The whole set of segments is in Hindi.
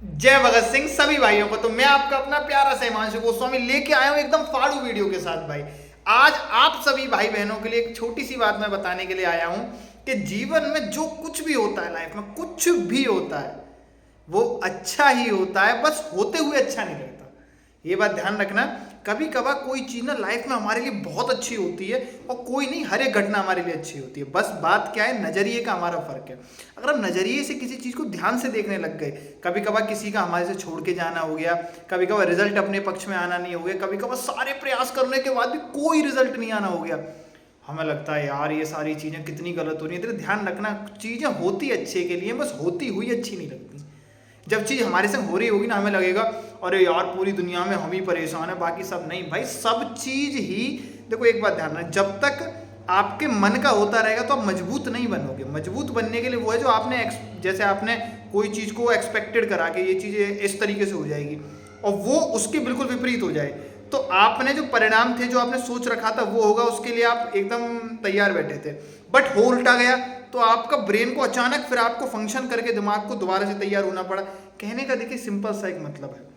जय भगत सिंह सभी भाइयों को। तो मैं आपका अपना प्यारा सा हिमांशु गोस्वामी लेके आया हूं एकदम फाड़ू वीडियो के साथ। भाई आज आप सभी भाई बहनों के लिए एक छोटी सी बात मैं बताने के लिए आया हूं कि जीवन में जो कुछ भी होता है, लाइफ में कुछ भी होता है वो अच्छा ही होता है, बस होते हुए अच्छा नहीं लगता। ये बात ध्यान रखना। कभी कभार कोई चीज़ ना लाइफ में हमारे लिए बहुत अच्छी होती है और कोई नहीं, हर एक घटना हमारे लिए अच्छी होती है। बस बात क्या है, नज़रिए का हमारा फ़र्क है। अगर हम नज़रिए से किसी चीज़ को ध्यान से देखने लग गए, कभी कभार किसी का हमारे से छोड़ के जाना हो गया, कभी कभार रिजल्ट अपने पक्ष में आना नहीं हो गया, कभी कभार सारे प्रयास करने के बाद भी कोई रिजल्ट नहीं आना हो गया, हमें लगता है यार ये सारी चीज़ें कितनी गलत हो रही है। ध्यान रखना, चीज़ें होती अच्छे के लिए, बस होती हुई अच्छी नहीं लगती। जब चीज़ हमारे संग हो रही होगी ना, हमें लगेगा अरे यार पूरी दुनिया में हम ही परेशान है, बाकी सब नहीं। भाई सब चीज़ ही देखो, एक बात ध्यान रखना, जब तक आपके मन का होता रहेगा तो आप मजबूत नहीं बनोगे। मजबूत बनने के लिए वो है जो आपने जैसे आपने कोई चीज़ को एक्सपेक्टेड करा कि ये चीज़ इस तरीके से हो जाएगी और वो उसके बिल्कुल विपरीत हो जाए, तो आपने जो परिणाम थे, जो आपने सोच रखा था वो होगा, उसके लिए आप एकदम तैयार बैठे थे, बट हो उल्टा गया। तो आपका ब्रेन को अचानक फिर आपको फंक्शन करके दिमाग को दोबारा से तैयार होना पड़ा। कहने का देखिए सिंपल सा एक मतलब है,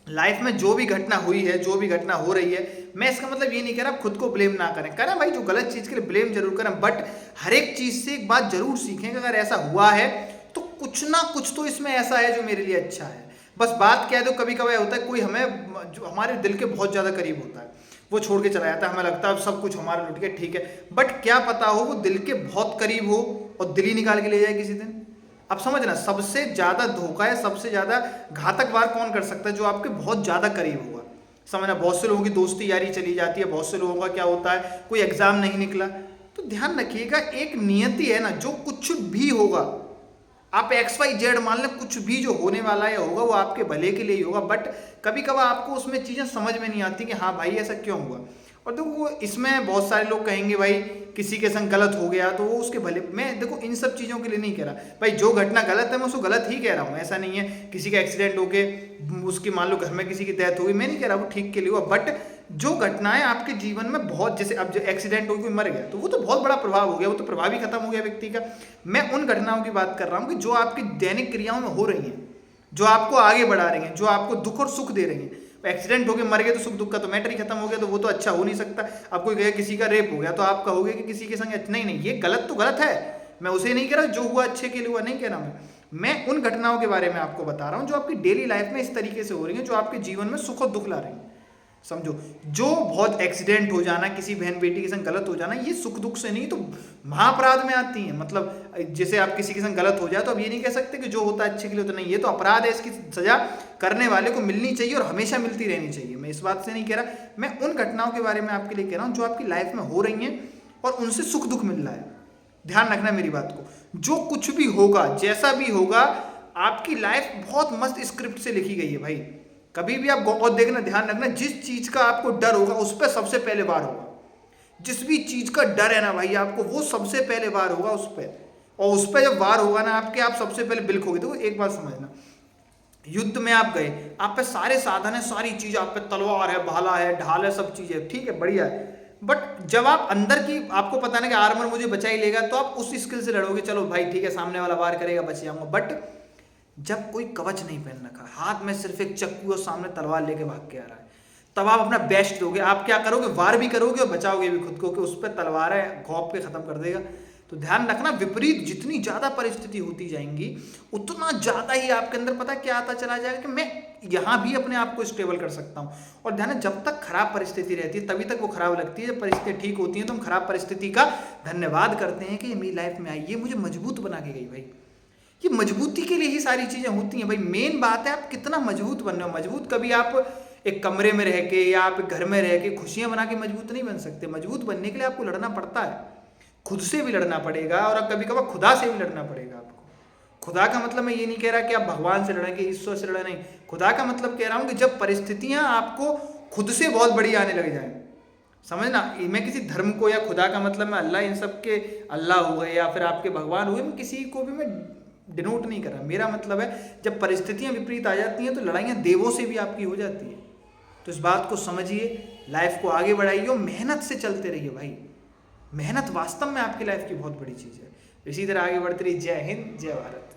लाइफ में जो भी घटना हुई है, जो भी घटना हो रही है, मैं इसका मतलब ये नहीं कह रहा खुद को ब्लेम ना करें भाई, जो गलत चीज़ के लिए ब्लेम जरूर करें, बट हर एक चीज़ से एक बात जरूर सीखें कि अगर ऐसा हुआ है तो कुछ ना कुछ तो इसमें ऐसा है जो मेरे लिए अच्छा है। बस बात क्या है, तो कभी कभी होता है कोई हमें जो हमारे दिल के बहुत ज़्यादा करीब होता है वो छोड़ के चला जाता है, हमें लगता है अब सब कुछ हमारा लुट गया, ठीक है, बट क्या पता हो वो दिल के बहुत करीब हो और दिल ही निकाल के ले जाए किसी दिन। अब समझना, सबसे ज्यादा धोखा है, सबसे ज्यादा घातक वार कौन कर सकता है, जो आपके बहुत ज्यादा करीब होगा। समझना, बहुत से लोगों की दोस्ती यारी चली जाती है, बहुत से लोगों का क्या होता है, कोई एग्जाम नहीं निकला, तो ध्यान रखिएगा एक नियति है ना, जो कुछ भी होगा, आप XYZ मान लें, कुछ भी जो होने वाला है होगा वो आपके भले के लिए ही होगा, बट कभी कभार आपको उसमें चीज़ें समझ में नहीं आती कि हाँ भाई ऐसा क्यों हुआ। और देखो इसमें बहुत सारे लोग कहेंगे भाई किसी के संग गलत हो गया तो वो उसके भले, मैं देखो इन सब चीज़ों के लिए नहीं कह रहा भाई, जो घटना गलत है मैं उसको गलत ही कह रहा हूँ, ऐसा नहीं है। किसी का एक्सीडेंट हो के उसकी मान लो घर में किसी की डेथ हो गई, मैं नहीं कह रहा वो ठीक के लिए हुआ, बट जो घटनाएं आपके जीवन में बहुत, जैसे अब जो एक्सीडेंट हो कोई मर गया तो वो तो बहुत बड़ा प्रभाव हो गया, वो तो प्रभाव ही खत्म हो गया व्यक्ति का। मैं उन घटनाओं की बात कर रहा हूँ कि जो आपकी दैनिक क्रियाओं में हो रही हैं, जो आपको आगे बढ़ा रही हैं, जो आपको दुख और सुख दे रही हैं। एक्सीडेंट हो गए मर गए तो सुख दुख का तो मैटर ही खत्म हो गया, तो वो तो अच्छा हो नहीं सकता। अब कोई कहे किसी का रेप हो गया तो आप कहोगे कि किसी के संग नहीं नहीं ये गलत तो गलत है, मैं उसे नहीं कह रहा, जो हुआ अच्छे के लिए हुआ नहीं कह रहा मैं उन घटनाओं के बारे में आपको बता रहा हूँ जो आपकी डेली लाइफ में इस तरीके से हो रही है, जो आपके जीवन में सुख और दुख ला रही है। समझो, जो बहुत एक्सीडेंट हो जाना, किसी बहन बेटी के संग गलत हो जाना, ये सुख दुख से नहीं तो महाअपराध में आती है। मतलब जैसे आप किसी के संग गलत हो जाए तो अब ये नहीं कह सकते कि जो होता है अच्छे के लिए तो नहीं, ये तो अपराध है, इसकी सजा करने वाले को मिलनी चाहिए और हमेशा मिलती रहनी चाहिए। मैं इस बात से नहीं कह रहा, मैं उन घटनाओं के बारे में आपके लिए कह रहा हूँ जो आपकी लाइफ में हो रही हैं और उनसे सुख दुख मिल रहा है। ध्यान रखना मेरी बात को, जो कुछ भी होगा, जैसा भी होगा, आपकी लाइफ बहुत मस्त स्क्रिप्ट से लिखी गई है भाई। कभी भी आप और देखना, ध्यान रखना, जिस चीज का आपको डर होगा उस पर सबसे पहले वार होगा। जिस भी चीज का डर है ना भाई आपको, वो सबसे पहले वार होगा उस पर, और उस पर जब वार होगा ना आपके, आप सबसे पहले बिल्कोगे। तो एक बात समझना, युद्ध में आप गए, आप पे सारे साधन है, सारी चीज आप पे, तलवार है, भाला है, ढाल है, सब चीज है, ठीक है, बढ़िया है, बट जब आप अंदर की, आपको पता ना कि आर्मर मुझे बचा ही लेगा, तो आप उस स्किल से लड़ोगे, चलो भाई ठीक है, सामने वाला वार करेगा, बच जाऊंगा। बट जब कोई कवच नहीं पहन रखा, हाथ में सिर्फ एक चक्कू और सामने तलवार लेके भाग के आ रहा है, तब आप अपना बेस्ट दोगे। आप क्या करोगे, वार भी करोगे और बचाओगे भी खुद को, कि उस पर तलवार है, घोंप के खत्म कर देगा। तो ध्यान रखना, विपरीत जितनी ज्यादा परिस्थिति होती जाएंगी उतना ज्यादा ही आपके अंदर पता क्या आता चला जाएगा कि मैं यहां भी अपने आप को स्टेबल कर सकता हूं। और ध्यान है, जब तक खराब परिस्थिति रहती है तभी तक वो खराब लगती है, जब परिस्थिति ठीक होती है तो हम खराब परिस्थिति का धन्यवाद करते हैं कि ये मेरी लाइफ में आई, ये मुझे मजबूत बना के गई। भाई ये मजबूती के लिए ही सारी चीजें होती हैं भाई। मेन बात है आप कितना मजबूत बन रहे हो। मजबूत कभी आप एक कमरे में रह के या आप घर में रह के खुशियां बना के मजबूत नहीं बन सकते। मजबूत बनने के लिए आपको लड़ना पड़ता है, खुद से भी लड़ना पड़ेगा और कभी कभार खुदा से भी लड़ना पड़ेगा आपको। खुदा का मतलब मैं ये नहीं कह रहा कि आप भगवान से लड़ेंगे, ईश्वर से लड़े, नहीं। खुदा का मतलब कह रहा हूं कि जब परिस्थितियां आपको खुद से बहुत बड़ी आने लग जाए, समझना, मैं किसी धर्म को या खुदा का मतलब मैं अल्लाह, इन सब के अल्लाह हो गए या फिर आपके भगवान हुए, मैं किसी को भी मैं डिनोट नहीं कर रहा। मेरा मतलब है जब परिस्थितियां विपरीत आ जाती हैं तो लड़ाइयां देवों से भी आपकी हो जाती है। तो इस बात को समझिए, लाइफ को आगे बढ़ाइए और मेहनत से चलते रहिए भाई। मेहनत वास्तव में आपकी लाइफ की बहुत बड़ी चीज़ है। इसी तरह आगे बढ़ते रहिए। जय हिंद, जय भारत।